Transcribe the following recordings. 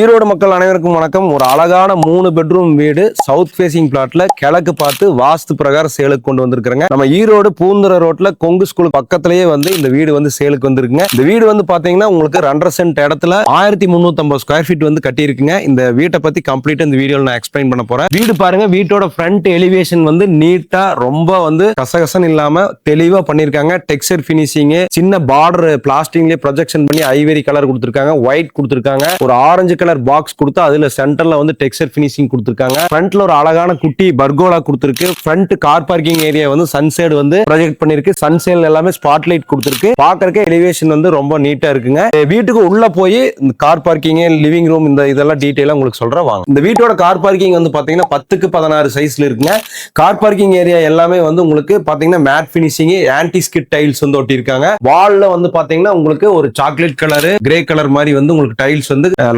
ஈரோடு மக்கள் அனைவருக்கும் வணக்கம். ஒரு அழகான 3 பெட்ரூம் வீடு சவுத் ஃபேசிங் பிளாட்ல கிழக்கு பார்த்து வாஸ்து பிரகாரம் சேலுக்கு கொண்டு வந்திருக்காங்க. நம்ம ஈரோடு பூந்துற ரோட்ல கொங்கு ஸ்கூல் பக்கத்திலேயே இந்த வீடு சேலுக்கு வந்திருக்குங்க. இந்த வீடு பாத்தீங்கன்னா உங்களுக்கு 2.5 சென்ட் இடத்துல 1350 ஸ்கொயர் ஃபீட் கட்டியிருக்குங்க. இந்த வீட்டை பத்தி கம்ப்ளீட்டா இந்த வீடியோல நான் எக்ஸ்பிளைன் பண்ண போறேன். வீடு பாருங்க, வீட்டோட ஃப்ரண்ட் எலிவேஷன் நீட்டா ரொம்ப கசகசன் இல்லாம தெளிவா பண்ணிருக்காங்க. டெக்ஸ்சர் பினிஷிங், சின்ன பார்டர் பிளாஸ்டிக்லயே ப்ரொஜெக்ஷன் பண்ணி ஐவரி கலர் கொடுத்திருக்காங்க, ஒயிட் கொடுத்திருக்காங்க, ஒரு ஆரஞ்சு கலர் பாக்ஸ் கொடுத்து அதுல சென்டர்ல டெக்ஸ்சர் பினிஷிங் கொடுத்திருக்காங்க. ஃப்ரண்ட்ல ஒரு அழகான குட்டி பர்கோலா கொடுத்திருக்கு. Front car parking area sunshade project பண்ணிருக்கு. சன்சைடு எல்லாமே ஸ்பாட் லைட் கொடுத்திருக்கு. பாக்குறதுக்கு எலிவேஷன் ரொம்ப நீட்டா இருக்குங்க. வீட்டுக்கு உள்ள போய் இந்த கார் பார்க்கிங், லிவிங் ரூம், இந்த இதெல்லாம் டீடைலா உங்களுக்கு சொல்றேன் வாங்க. இந்த வீட்டோட கார் பார்க்கிங் பாத்தீங்கன்னா 10க்கு 16 சைஸ்ல இருக்குங்க. கார் பார்க்கிங் ஏரியா எல்லாமே உங்களுக்கு பாத்தீங்கன்னா matt finishing, anti skid tiles ஒட்டி இருக்காங்க. வால்ல பாத்தீங்கன்னா உங்களுக்கு ஒரு சாக்லேட் கலர், கிரே கலர் மாதிரி உங்களுக்கு டைல்ஸ்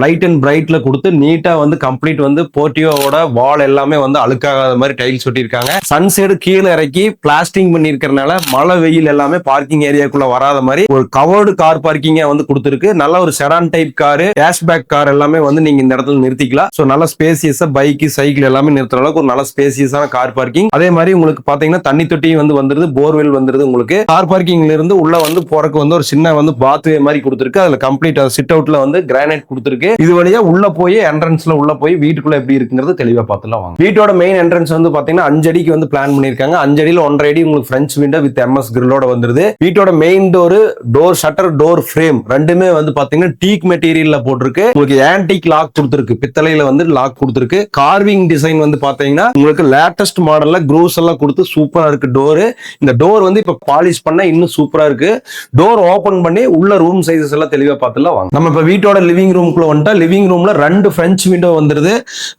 லைட் அண்ட் பிரைட்ல கொடுத்து நீட்டா கம்ப்ளீட் போர்ட்டியோட வால் எல்லாமே அழுக்காகாத மாதிரி டைல்ஸ் ஒட்டியிருக்காங்க. சன்சைடு கீழே இறக்கி பிளாஸ்டிங் பண்ணிருக்கிறதுனால மழை வெயில் எல்லாமே பார்க்கிங் ஏரியாக்குள்ள வராத மாதிரி ஒரு கவர்டு கார் பார்க்கிங் கொடுத்திருக்கு. நல்ல ஒரு sedan type car, cashback car எல்லாமே நீங்க இந்த இடத்துல நிறுத்திக்கலாம். சோ நல்ல ஸ்பேசியஸா பைக், சைக்கிள் எல்லாமே நிறுத்துற அளவுக்கு ஒரு நல்ல ஸ்பேசியஸான கார் பார்க்கிங். அதே மாதிரி உங்களுக்கு பாத்தீங்கன்னா தண்ணி தொட்டியும் வந்துருது, போர்வெல் வந்துருது. உங்களுக்கு கார் பார்க்கிங்ல இருந்து உள்ள போறக்கு ஒரு சின்ன பாத்வே மாதிரி கொடுத்திருக்கு. அதுல கம்ப்ளீட் சிட் அவுட்ல கிரானைட் கொடுத்திருக்கு. இது வழியா உள்ள போய் என்ட்ரன்ஸ்ல உள்ள போய் வீட்டுக்குள்ள எப்படி இருக்குங்கிறது தெளிவா பார்த்துலாம் வாங்க. வீட்டோட மெயின் என்ட்ரன்ஸ் பாத்தீங்கன்னா 5 அடிக்கு பிளான் பண்ணிருக்காங்க. 5 அடியில 1.5 அடி உங்களுக்கு பிரெஞ்ச் விண்டோ வித் MS கிரில்லோட வந்துருது. வீட்டோட main door shutter, door frame ரெண்டுமே பாத்தீங்கன்னா டீக் மெட்டீரியல்ல போட்டிருக்கு. உங்களுக்கு ஆன்டிக் லாக் கொடுத்திருக்கு, பித்தளையில லாக் கொடுத்திருக்கு. கார்விங் டிசைன் பாத்தீங்கன்னா உங்களுக்கு லேட்டஸ்ட் மாடல்ல க்ரூஸ் எல்லாம் கொடுத்து சூப்பரா இருக்கு. டோர் இந்த டோர் இப்ப பாலிஷ் பண்ணா இன்னும் சூப்பரா இருக்கு. டோர் ஓபன் பண்ணி உள்ள ரூம் சைஸஸ் எல்லாம் தெளிவா பார்த்துலாம் வாங்க. நம்ம இப்ப வீட்டோட லிவிங் ரூம்குள்ள லிவிங் ரூம்ல 2 பிரெஞ்ச் விண்டோ வந்துருது.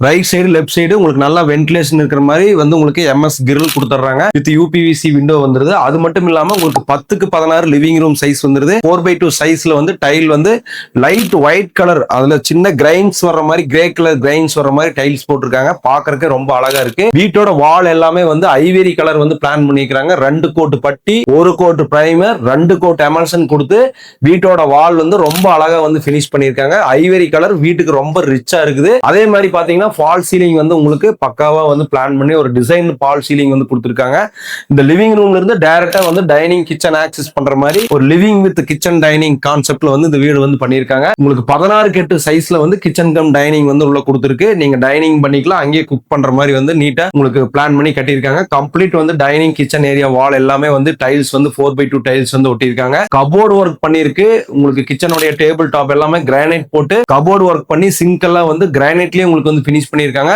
ரைட் சைடு லெஃப்ட் சைடு உங்களுக்கு நல்லா வென்டிலேஷன் இருக்கிற மாதிரி உங்களுக்கு MS கிரில் கொடுத்துறாங்க. வித் UPVC விண்டோ வந்துருது. அது மட்டும் இல்லாம உங்களுக்கு 10க்கு 16 லிவிங் ரூம் சைஸ் வந்துருது. 4x2 சைஸ்ல டைல் லைட் ஒயிட் கலர், அதுல சின்ன கிரைன்ஸ் வர்ற மாதிரி, கிரே கலர் கிரைன்ஸ் வர்ற மாதிரி டைல்ஸ் போட்டிருக்காங்க. பாக்குறதுக்கு ரொம்ப அழகா இருக்கு. வீட்டோட வால் எல்லாமே ஐவரி கலர் பிளான் பண்ணிக்கிறாங்க. 2 கோட் பட்டி, 1 கோட் பிரைமர், 2 கோட் எமல்சன் கொடுத்து வீட்டோட வால் ரொம்ப அழகா பினிஷ் பண்ணிருக்காங்க. ஐவரி கலர் வீட்டுக்கு ரொம்ப ரிச்சா இருக்குது. அதே மாதிரி பாத்தீங்கன்னா ஃபால் சீலிங் உங்களுக்கு பக்காவா பிளான் பண்ணி ஒரு டிசைன் ஃபால் சீலிங் கொடுத்திருக்காங்க. இந்த லிவிங் ரூம்ல இருந்து டைரக்டா டைனிங் கிச்சன் ஆக்சஸ் பண்ற மாதிரி ஒரு லிவிங் வித் கிச்சன் டைனிங் கான்செப்ட்ல இந்த வீடு பண்ணிருக்காங்க. உங்களுக்கு 16க்கு 8 சைஸ்ல கிச்சன் கம் டைனிங் உள்ள கொடுத்திருக்கு. நீங்க டைனிங் பண்ணிக்கலாம், அங்கேயே குக் பண்ற மாதிரி நீட்டா உங்களுக்கு பிளான் பண்ணி கட்டியிருக்காங்க. Complete dining kitchen area wall எல்லாமே டைல்ஸ் 4x2 டைல்ஸ் ஒட்டியிருக்காங்க. கபோர்டு ஒர்க் பண்ணிருக்கு. உங்களுக்கு கிச்சனுடைய டேபிள் டாப் எல்லாமே கிரானைட் போட்டு கபோர்டு ஒர்க் பண்ணி சிங்க் எல்லாம் கிரானைட்லயே உங்களுக்கு பினிஷ் பண்ணிருக்காங்க.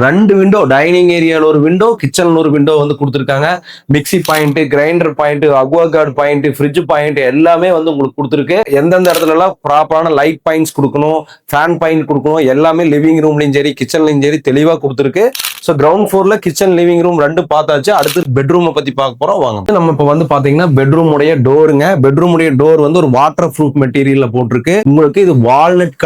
2 விண்டோ, டைனிங் ஏரியால ஒரு விண்டோ, கிச்சன்ல ஒரு விண்டோ கொடுத்திருக்காங்க. Mixie point, grinder point, Aquaguard point, fridge point எல்லாமே உங்களுக்கு கொடுத்திருக்கு. எந்தெந்த இடத்துல எல்லாம் ப்ராப்பரான லைட் பாயிண்ட்ஸ் கொடுக்கணும், ஃபேன் பாயிண்ட் கொடுக்கணும், எல்லாமே லிவிங் ரூம்லயும் சரி கிச்சன்லயும் சரி தெளிவா கொடுத்திருக்கு. சோ கிரவுண்ட் ஃப்ளோர்ல கிச்சன், லிவிங் ரூம் 2 பார்த்தாச்சு. அடுத்து பெட்ரூம் பத்தி பார்க்க போறோம் வாங்க. நம்ம இப்ப பாத்தீங்கன்னா பெட்ரூம் உடைய டோருங்க. பெட்ரூம் உடைய டோர் ஒரு வாட்டர் ப்ரூஃப் மெட்டீரியல்ல போட்டிருக்கு. உங்களுக்கு இது வால்நட்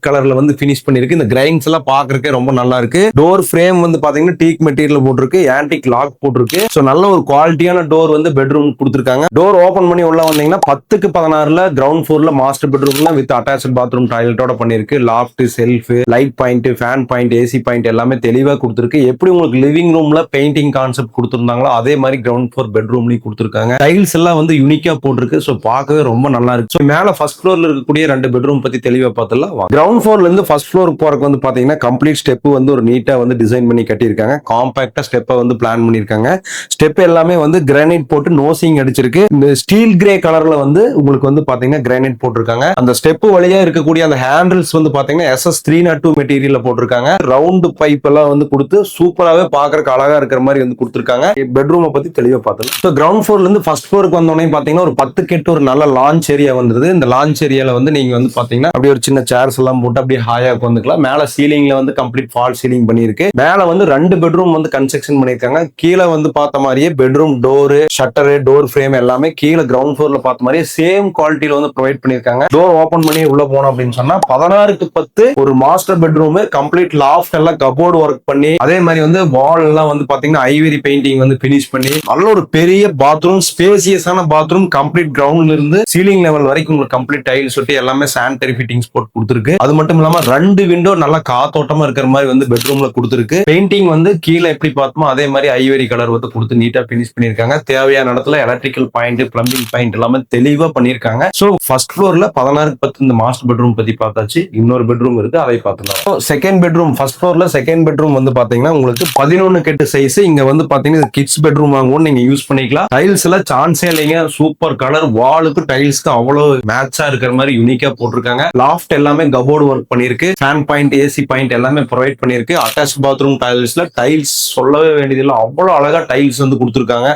கலர்ல பினிஷ் பண்ணிருக்கு. இந்த கிரைன்ஸ் எல்லாம் பாக்குறதுக்கு ரொம்ப நல்லா இருக்கு. டோர் ஃப்ரேம் பாத்தீங்கன்னா டீக் மெட்டீரியல் போட்டிருக்கு, ஆன்டிக் லாக் போட்டிருக்கு. சோ நல்ல ஒரு குவாலிட்டியான டோர் பெட்ரூம் கொடுத்திருக்காங்க. டோர் ஓபன் பண்ணி உள்ள வந்தீங்கன்னா 10க்கு 16ல கிரவுண்ட் ஃப்ளோர்ல மாஸ்டர் பெட்ரூம்ல வித் அட்டாச்ட் பாத்ரூம் டாய்லெட்டோட பண்ணிருக்கு. Loft, self, light point, fan point, AC point எல்லாமே தெளிவா கொடுத்திருக்கு. எப்படி உங்களுக்கு லிவிங் ரூம்ல பெயிண்டிங் கான்செப்ட் கொடுத்திருந்தாங்களோ அதே மாதிரி கிரவுண்ட் ஃப்ளோர் பெட்ரூம்லயும் கொடுத்திருக்காங்க. டைல்ஸ் எல்லாம் யூனிக்கா போட்டிருக்கு. சோ பார்க்கவே ரொம்ப நல்லா இருக்கு. சோ மேல ஃபர்ஸ்ட் ஃப்ளோர்ல இருக்கக்கூடிய 2 பெட்ரூம் பத்தி தெளிவா பார்த்தலாம். கிரவுண்ட் ஃப்ளோர்ல இருந்து ஃபர்ஸ்ட் ஃப்ளோருக்கு போறதுக்கு பாத்தீங்கன்னா கம்ப்ளீட் ஸ்டெப் ஒரு நீட்டா டிசைன் பண்ணி கட்டியிருக்காங்க. காம்பாக்டா ஸ்டெப்பை பிளான் பண்ணிருக்காங்க. ஸ்டெப் எல்லாமே கிரானைட் போட்டு நோசிங் அடிச்சிருக்கு. இந்த ஸ்டீல் கிரே கலர்ல உங்களுக்கு பாத்தீங்கன்னா கிரானைட் போட்டிருக்காங்க. அந்த ஸ்டெப் வழியா இருக்கக்கூடிய அந்த ஹேண்டில்ஸ் பாத்தீங்கன்னா SS 302 மெட்டீரியல்ல போட்டிருக்காங்க. ரவுண்ட் பைப் எல்லாம் கொடுத்து சூப்பராவே பாக்குறதுக்கு அழகா இருக்கிற மாதிரி கொடுத்திருக்காங்க. பெட்ரூமை பத்தி தெளிவா பார்த்தலாம். சோ கிரவுண்ட் ஃப்ளோர்ல இருந்து ஃபர்ஸ்ட் ஃப்ளோருக்கு வந்தோடனே பாத்தீங்கன்னா ஒரு 10க்கு 8 ஒரு நல்ல லான்ச் ஏரியா வந்துருது. இந்த லான்ச் ஏரியால நீங்க பாத்தீங்கன்னா அப்படியே ஒரு சின்ன சேர்ஸ் எல்லாம் போட்டு அப்படியே ஹாயா உட்காந்துக்கலாம். மேல சீலிங்ல கம்ப்ளீட் ஃபால் சீலிங் பண்ணிருக்கு. மேல 2 பெட்ரூம் கன்ஸ்ட்ரக்ஷன் பண்ணிருக்காங்க. கீழே பார்த்த மாதிரியே bedroom door, shutter, door frame எல்லாமே கீழே கிரவுண்ட் ஃப்ளோர்ல பார்த்த மாதிரியே சேம் குவாலிட்டியில ப்ரொவைட் பண்ணிருக்காங்க. டோர் ஓபன் பண்ணி உள்ள போனோம் அப்படின்னு சொன்னா 16க்கு 10 ஒரு மாஸ்டர் பெட்ரூம். கம்ப்ளீட் லாஃப்ட் எல்லாம் கபோர்டு ஒர்க் பண்ணி, அதே மாதிரி வால் எல்லாம் பாத்தீங்கன்னா ஐவரி பெயிண்டிங் பினிஷ் பண்ணி நல்ல ஒரு பெரிய பாத்ரூம், ஸ்பேசியஸான பாத்ரூம். கம்ப்ளீட் கிரவுண்ட்ல இருந்து சீலிங் லெவல் வரைக்கும் உங்களுக்கு கம்ப்ளீட் டைல்ஸ் ஒட்டி எல்லாமே சானிட்டரி ஃபிட்டிங்ஸ் போட்டு கொடுத்துருக்கு. கொடுத்துருக்கு. அது மட்டும் இல்லாம 2 விண்டோ நல்லா காத்தோட்டமா இருக்கிற மாதிரி வந்து பெட்ரூம்ல கொடுத்துருக்கு. பெயிண்டிங் வந்து கீழே எப்படி பார்த்தோமோ அதே மாதிரி ஐவரி கலர் வந்து கொடுத்து நீட்டா பினிஷ் பண்ணிருக்காங்க. தேவையான இடத்துல எலக்ட்ரிக்கல் பாயிண்ட், பிளம்பிங் பாயிண்ட் எல்லாமே தெளிவா பண்ணிருக்காங்க. சோ ஃபர்ஸ்ட் ஃப்ளோர்ல 16:10 இந்த மாஸ்டர் பெட்ரூம் பத்தி பார்த்தாச்சு. இன்னொரு பெட்ரூம் இருக்கு, அதை பார்த்துக்கலாம். செகண்ட் பெட்ரூம், ஃபர்ஸ்ட் ஃப்ளோர்ல செகண்ட் பெட்ரூம் வந்து பாத்தீங்கன்னா உங்களுக்கு 11 கெட்டு சைஸ். இங்க வந்து பாத்தீங்கன்னா கிட்ஸ் பெட்ரூம் வாங்குவோம், நீங்க யூஸ் பண்ணிக்கலாம். டைல்ஸ் எல்லாம் சான்ஸே இல்லைங்க, சூப்பர் கலர். வாலுக்கு டைல்ஸ்க்கு அவ்வளவு மேட்சா இருக்கிற மாதிரி யூனிக்கா போட்டிருக்காங்க. லாஃப்ட் எல்லாமே கபோர்டு ஒர்க் பண்ணிருக்கு. ஃபேன் பாயிண்ட், ஏசி பாயிண்ட் எல்லாமே ப்ரொவைட் பண்ணிருக்கு. அட்டாச் பாத்ரூம் டைல்ஸ்ல டைல்ஸ் சொல்லவே வேண்டியதில்லை, அவ்வளவு அழகா டைல்ஸ் வந்து கொடுத்துருக்காங்க.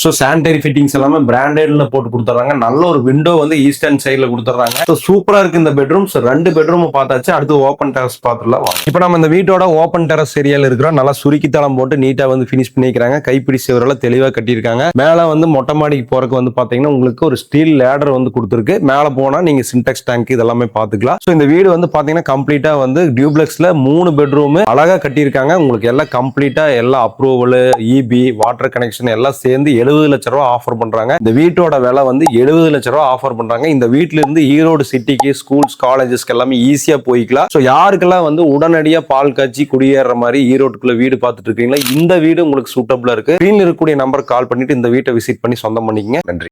ஸோ சானிடரி ஃபிட்டிங்ஸ் எல்லாமே பிராண்டட்ல போட்டு கொடுத்துறாங்க. நல்ல ஒரு விண்டோ வந்து ஈஸ்டர்ன் சைட்ல கொடுத்துறாங்க. ஸோ சூப்பரா இருக்கு இந்த பெட்ரூம்ஸ். 2 பெட்ரூம் பார்த்தாச்சு. அடுத்து ஓப்பன் டெரஸ் பார்த்துலாம். இப்போ நம்ம இந்த வீட்டோட ஓப்பன் டெரஸ் ஏரியால இருக்கிறோம். நல்லா சுருக்கி தளம் போட்டு நீட்டா வந்து பினிஷ் பண்ணிக்கிறாங்க. கைப்பிடி சுவரெல்லாம் தெளிவா கட்டியிருக்காங்க. மேல வந்து மொட்டை மாடிக்கு போறதுக்கு வந்து பாத்தீங்கன்னா உங்களுக்கு ஒரு ஸ்டீல் லேடர் வந்து கொடுத்துருக்கு. மேல போனா நீங்க சின்டெக்ஸ் டேங்க் இதெல்லாமே பாத்துக்கலாம். ஸோ இந்த வீடு வந்து பாத்தீங்கன்னா கம்ப்ளீட்டா வந்து டியூப்ளெக்ஸ்ல 3 பெட்ரூம் அழகா கட்டியிருக்காங்க. உங்களுக்கு எல்லாம் கம்ப்ளீட்டா எல்லா அப்ரூவல், இபி, வாட்டர் கனெக்ஷன் எல்லாம் சேர்ந்து 70 லட்சம் ரூபாய் ஆஃபர் பண்றாங்க. இந்த வீட்டோட விலை வந்து 70 லட்சம் ரூபாய் ஆஃபர் பண்றாங்க. இந்த வீட்டுல இருந்து ஈரோடு சிட்டிக்கு, ஸ்கூல்ஸ், காலேஜஸ்க்கு எல்லாமே ஈஸியா போய்க்கலாம். ஸோ யாருக்கெல்லாம் வந்து உடனடியா பால் காய்ச்சி குடியேற மாதிரி ஈரோட்டுக்குள்ள வீடு பார்த்துட்டு இருக்கீங்களா, இந்த வீடு உங்களுக்கு சூட்டபிளா இருக்கு. ஸ்கிரீன்ல இருக்கக்கூடிய நம்பர் கால் பண்ணிட்டு இந்த வீட்டை விசிட் பண்ணி சொந்தம் பண்ணிக்கங்க. நன்றி.